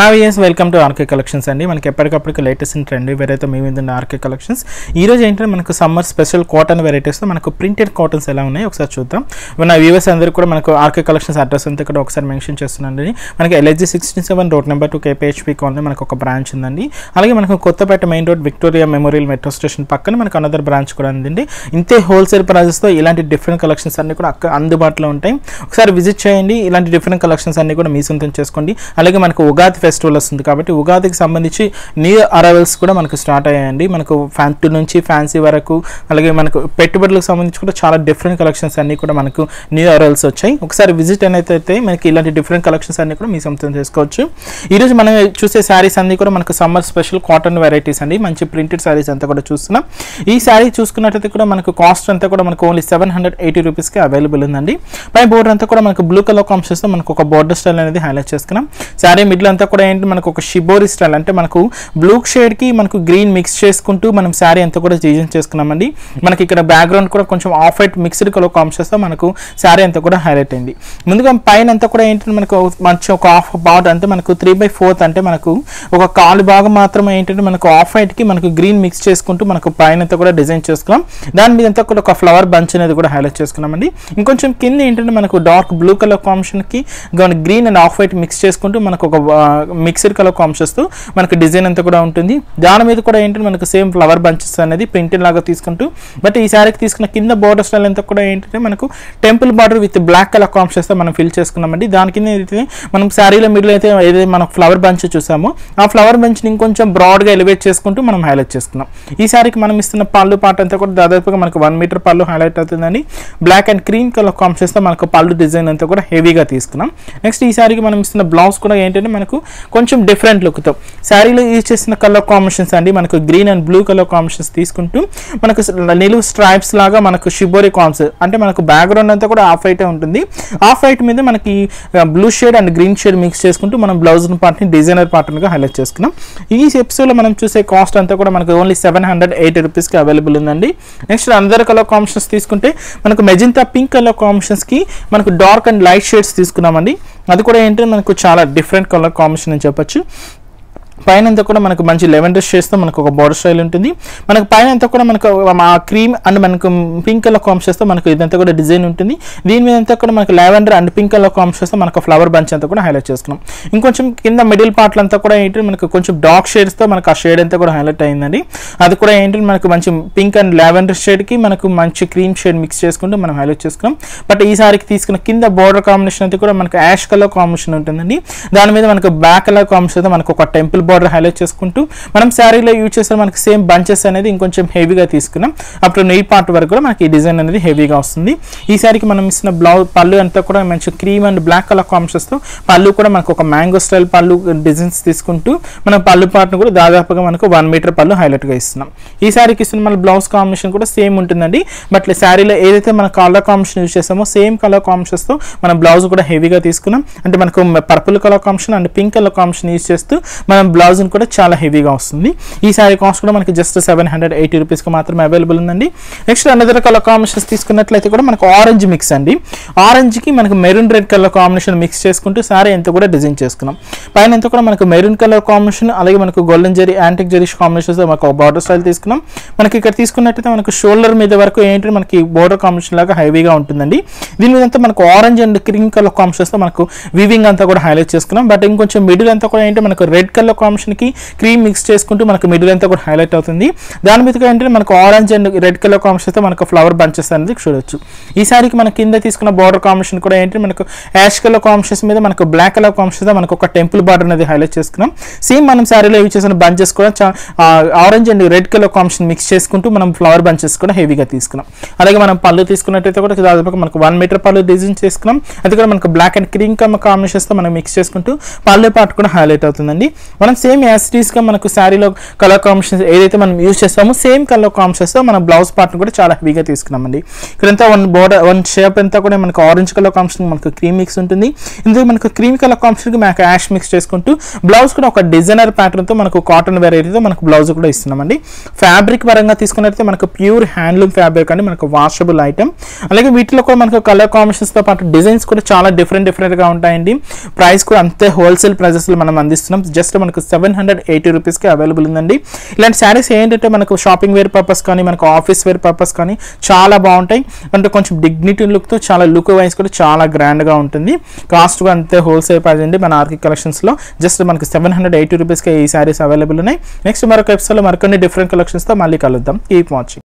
Hi yes welcome to RK collections అండి. మనకి ఎప్పటికప్పుడు లేటెస్ట్ అండ్ ట్రెండీ వెరైటీ మీ మీద ఆర్కే కలెక్షన్స్. ఈ రోజు ఏంటంటే మనకు సమ్మర్ స్పెషల్ కాటన్ వెరైటీస్తో మనకు ప్రింటెడ్ కాటన్స్ ఎలా ఉన్నాయి ఒకసారి చూద్దాం. మన వ్యూవర్స్ అందరూ కూడా మనకు ఆర్కే కలెక్షన్స్ అడ్రస్ అంతా కూడా ఒకసారి మెన్షన్ చేస్తున్నాండి. మనకి LHG 67 road number 2 KPHP colony మనకు ఒక బ్రాంచ్ ఉందండి. అలాగే మనకు Kothapet main road Victoria Memorial metro station పక్కన మనకు అనదర్ బ్రాంచ్ కూడా ఉందండి. ఇంతే హోల్సేల్ ప్రైజెస్తో ఇలాంటి డిఫరెంట్ కలెక్షన్స్ అన్ని కూడా అందుబాటులో ఉంటాయి. ఒకసారి విజిట్ చేయండి. ఇలాంటి డిఫరెంట్ కలెక్షన్స్ అన్ని కూడా మీ సొంతం చేసుకోండి. అలాగే మనకు ఉగాది ఫెస్టివల్ వస్తుంది కాబట్టి ఉగాదికి సంబంధించి న్యూ అరైవల్స్ కూడా మనకు స్టార్ట్ అయ్యాయండి. మనకు ఫ్యాంటు నుంచి ఫ్యాన్సీ వరకు అలాగే మనకు పెట్టుబడులకు సంబంధించి కూడా చాలా డిఫరెంట్ కలెక్షన్స్ అన్ని కూడా మనకు న్యూ అరైవల్స్ వచ్చాయి. ఒకసారి విజిట్ అయితే మనకి ఇలాంటి డిఫరెంట్ కలెక్షన్స్ అన్ని కూడా మీ సొంతం చేసుకోవచ్చు. ఈరోజు మనం చూసే శారీస్ అన్ని కూడా మనకు సమ్మర్ స్పెషల్ కాటన్ వెరైటీస్ అండి. మంచి ప్రింటెడ్ శారీస్ అంతా కూడా చూస్తున్నాం. ఈ శారీ చూసుకున్నట్టయితే కూడా మనకు కాస్ట్ అంతా కూడా మనకు ఓన్లీ 780 రూపీస్కి అవైలబుల్ ఉందండి. పై బోర్డర్ అంతా కూడా మనకు బ్లూ కలర్ కాంబినేషన్తో మనకు ఒక బోర్డర్ స్టైల్ అనేది హైలైట్ చేసుకున్నాం. శారీ మిడిల్ అంతా కూడా ఏంటి మనకు ఒక షిబోరి స్టైల్ అంటే మనకు బ్లూ షేడ్ కి మనకు గ్రీన్ మిక్స్ చేసుకుంటూ మనం శారీ అంతా కూడా డిజైన్ చేసుకున్నామండి. మనకి ఇక్కడ బ్యాక్గ్రౌండ్ కూడా కొంచెం off white mixed colour combinations తో మనకు శారీ అంతా కూడా హైలైట్ అయింది. ముందుగా పైన అంతా కూడా ఏంటంటే మనకు మంచి ఒక హాఫ్ బార్డర్ అంటే మనకు 3/4 అంటే మనకు ఒక కాలు భాగం మాత్రమే ఏంటంటే మనకు ఆఫ్ వైట్ కి మనకు గ్రీన్ మిక్స్ చేసుకుంటూ మనకు పైన అంతా కూడా డిజైన్ చేసుకున్నాం. దాని మీద అంతా కూడా ఒక ఫ్లవర్ బంచ్ అనేది కూడా హైలైట్ చేసుకున్నామండి. ఇంకొంచెం కింద ఏంటంటే మనకు డార్క్ బ్లూ కలర్ కాంబినేషన్ కి green and off white mix చేసుకుంటూ మనకు ఒక మిక్స్డ్ కలర్ కాంబినేషన్స్ తో మనకు డిజైన్ అంతా కూడా ఉంటుంది. దాని మీద కూడా ఏంటంటే మనకు సేమ్ ఫ్లవర్ బంచెస్ అనేది ప్రింటెడ్ లాగా తీసుకుంటూ బట్ ఈ శారీకి తీసుకున్న కింద బోర్డర్ స్టైల్ అంతా కూడా ఏంటంటే మనకు temple border with black colour combinations తో మనం ఫిల్ చేసుకున్నామండి. దాని కింద అయితే మనం శారీలో మిడిల్ అయితే ఏదైతే మనం ఫ్లవర్ బంచ్ చూసామో ఆ ఫ్లవర్ బంచ్ ని ఇంకొంచెం బ్రాడ్ గా ఎలివేట్ చేసుకుంటూ మనం హైలైట్ చేసుకున్నాం. ఈ శారీకి మనం ఇస్తున్న పళ్ళు పాట అంతా కూడా దాదాపుగా మనకు 1 మీటర్ పళ్ళు హైలైట్ అవుతుందండి. Black and cream colour combinations తో మనకు పళ్ళు డిజైన్ అంతా కూడా హెవీగా తీసుకున్నాం. నెక్స్ట్ ఈ శారీకి మనం ఇస్తున్న బ్లౌజ్ కూడా ఏంటంటే మనకు కొంచెం డిఫరెంట్ లుక్ తో శారీలో యూజ్ చేసిన కలర్ కాంబినేషన్స్ అండి. మనకు green and blue colour combinations తీసుకుంటూ మనకు నిలువు స్ట్రైప్స్ లాగా మనకు షిబోరి కాన్సెప్ట్ అంటే మనకు బ్యాక్గ్రౌండ్ అంతా కూడా ఆఫ్ వైట్ ఉంటుంది. ఆఫ్ వైట్ మీద మనకి blue shade and green shade mix చేసుకుంటూ మనం బ్లౌజ్ పార్ట్ ని డిజైనర్ పార్ట్ గా హైలైట్ చేసుకున్నాం. ఈ ఎపిసోడ్ లో మనం చూసే కాస్ట్ అంతా కూడా మనకు ఓన్లీ 780 రూపీస్కి అవైలబుల్ ఉందండి. నెక్స్ట్ అందర్ కలర్ కాంబినేషన్స్ తీసుకుంటే మనకు మెజెంతా పింక్ కలర్ కాంబినేషన్స్ కి మనకు డార్క్ అండ్ లైట్ షేడ్స్ తీసుకున్నామండి. అది కూడా ఏంటంటే మనకు చాలా డిఫరెంట్ కలర్ కాంబినేషన్ అని చెప్పొచ్చు. పైన అంతా కూడా మనకు మంచి లెవెండర్ షేడ్స్ తో మనకు ఒక బోర్డర్ స్టైల్ ఉంటుంది. మనకు పైన అంతా కూడా మనకు క్రీమ్ అండ్ మనకు పింక్ కలర్ కాంబినేషన్స్ తో మనకు ఇదంతా కూడా డిజైన్ ఉంటుంది. దీని మీద అంతా కూడా మనకు lavender and pink colour combinations తో మనకు ఫ్లవర్ బంచ్ అంతా కూడా హైలైట్ చేసుకున్నాం. ఇంకొంచెం కింద మిడిల్ పార్ట్ అంతా కూడా ఏంటంటే మనకు కొంచెం డార్క్ షేడ్స్ తో మనకు ఆ షేడ్ అంతా కూడా హైలైట్ అయిందండి. అది కూడా ఏంటంటే మనకు మంచి పింక్ అండ్ లెవెండర్ షేడ్ కి మనకు మంచి క్రీమ్ షేడ్ మిక్స్ చేసుకుంటూ మనం హైలైట్ చేసుకున్నాం. బట్ ఈ సారికి తీసుకున్న కింద బోర్డర్ కాంబినేషన్ అంతా కూడా మనకు యాష్ కలర్ కాంబినేషన్ ఉంటుందండి. దాని మీద మనకు బ్లాక్ కలర్ కాంబినేషన్ తో మనకు ఒక టెంపుల్ బోర్డర్ హైలైట్ చేసుకుంటూ మనం శారీలో యూజ్ చేసిన మనకి సేమ్ బంచెస్ అనేది ఇంకొంచెం హెవీగా తీసుకున్నాం. అప్పుడు నెయి పార్ట్ వరకు కూడా మనకి ఈ డిజైన్ అనేది హెవీగా వస్తుంది. ఈ శారీకి మనం ఇస్తున్న బ్లౌజ్ పళ్ళు అంతా కూడా మంచి cream and black colour combinations తో పళ్ళు కూడా మనకు ఒక మ్యాంగో స్టైల్ పళ్ళు డిజైన్స్ తీసుకుంటూ మనం పళ్ళు పార్ట్ కూడా దాదాపుగా మనకు 1 మీటర్ పళ్ళు హైలైట్ గా ఇస్తున్నాం. ఈ శారీకి ఇస్తున్న మన బ్లౌజ్ కాంబినేషన్ కూడా సేమ్ ఉంటుందండి. బట్ శారీలో ఏదైతే మన కలర్ కాంబినేషన్ యూజ్ చేస్తామో సేమ్ కలర్ కాంబినేషన్స్ తో మనం బ్లౌజ్ కూడా హెవీగా తీసుకున్నాం. అంటే మనకు purple colour combination and pink colour combination use చేస్తూ మనం బ్లౌజ్ కూడా చాలా హెవీగా వస్తుంది. ఈ సారీ కాస్ట్ కూడా మనకి జస్ట్ 780 రూపీస్ కి మాత్రమే అవైలబుల్ ఉందండి. నెక్స్ట్ అనదర్ కలర్ కాంబినేషన్స్ తీసుకున్నట్లయితే కూడా మనకు ఆరెంజ్ మిక్స్ అండి. ఆరెంజ్ కి మనకు maroon red colour combination mix చేసుకుంటూ సారీ ఎంత కూడా డిజైన్ చేసుకున్నాం. పైన ఎంత కూడా మనకు మెరూన్ కలర్ కాంబినేషన్ అలాగే మనకు golden zari antique zari combinations మనకు బార్డర్ స్టైల్ తీసుకున్నాం. మనకి ఇక్కడ తీసుకున్నట్టయితే మనకు షోల్డర్ మీద వరకు ఏంటంటే మనకి బోర్డర్ కాంబినేషన్ లాగా హెవీగా ఉంటుందండి. దీని మీద అంతా మనకు orange and cream colour combinations తో మనకు వీవింగ్ అంతా కూడా హైలైట్ చేసుకున్నాం. బట్ ఇంకొంచెం మిడిల్ అంతా కూడా ఏంటంటే మనకు రెడ్ కలర్ కాంబినేషన్ కి క్రీమ్ మిక్స్ చేసుకుంటూ మనకు మిడిల్ అంతా కూడా హైలైట్ అవుతుంది. దాని మీద ఏంటంటే మనకు orange and red colour combination తో మనకు ఫ్లవర్ బంచెస్ అనేది చూడొచ్చు. ఈ సారీకి మన కింద తీసుకున్న బార్డర్ కాంబినేషన్ కూడా ఏంటంటే మనకు యాష్ కలర్ కాంబినేషన్స్ మీద మనకు బ్లాక్ కలర్ కాంబినేషన్ తో మనకు ఒక టెంపుల్ బార్డర్ అనేది హైలైట్ చేసుకున్నాం. సేమ్ మనం సారీలో యూజ్ చేసిన బంచెస్ కూడా orange and red colour combination mix చేసుకుంటూ మనం ఫ్లవర్ బంచెస్ కూడా హెవీగా తీసుకున్నాం. అలాగే మనం పళ్ళు తీసుకున్నట్టయితే కూడా దాదాపుగా మనకు 1 మీటర్ పళ్ళు డిజైన్ చేసుకున్నాం. అది కూడా మనకు black and cream colour combinations తో మనం మిక్స్ చేసుకుంటూ పళ్ళు పార్ట్ కూడా హైలైట్ అవుతుందండి. మన మనం సేమ్ యాసిటీస్గా మనకు శారీలో కలర్ కాంబినేషన్స్ ఏదైతే మనం యూజ్ చేస్తామో సేమ్ కలర్ కాంబినేషన్స్తో మన బ్లౌజ్ పార్ట్ని కూడా చాలా హెవీగా తీసుకున్నామండి. ఇక్కడంతా వన్ షేప్ అంతా కూడా మనకు ఆరెంజ్ కలర్ కాంబినేషన్ మనకు క్రీమ్ మిక్స్ ఉంటుంది. ఇందులో మనకు క్రీమ్ కలర్ కాంబినేషన్కి మనకు యాష్ మిక్స్ చేసుకుంటూ బ్లౌజ్ కూడా ఒక డిజైనర్ ప్యాటర్న్తో మనకు కాటన్ వెరైటీతో మనకు బ్లౌజ్ కూడా ఇస్తున్నామండి. ఫ్యాబ్రిక్ పరంగా తీసుకున్నట్లయితే మనకు ప్యూర్ హ్యాండ్లూమ్ ఫ్యాబ్రిక్ అండి, మనకు వాషబుల్ ఐటమ్. అలాగే వీటిలో కూడా మనకు కలర్ కాంబినేషన్స్తో పాటు డిజైన్స్ కూడా చాలా డిఫరెంట్గా ఉంటాయండి. ప్రైస్ కూడా అంతే హోల్సేల్ ప్రైజెస్లో మనం అందిస్తున్నాం. జస్ట్ మనకు 780 రూపీస్కి అవైలబుల్ ఉందండి. ఇలాంటి శారీస్ ఏంటంటే మనకు షాపింగ్ వేర్ పర్పస్ కానీ మనకు ఆఫీస్ వేర్ పర్పస్ కానీ చాలా బాగుంటాయి. అంటే కొంచెం డిగ్నిటీ లుక్తో చాలా లుక్ వైజ్ కూడా చాలా గ్రాండ్గా ఉంటుంది. కాస్ట్ కూడా అంతే హోల్సేల్ ప్రైస్ అండి. మన ఆర్కే కలెక్షన్స్లో జస్ట్ మనకు 780 రూపీస్కి ఈ శారీస్ అవైలబుల్ ఉన్నాయి. నెక్స్ట్ మరొక ఎపిసోడ్లో మరికొన్ని డిఫరెంట్ కలెక్షన్స్తో మళ్ళీ కలుద్దాం. Keep watching.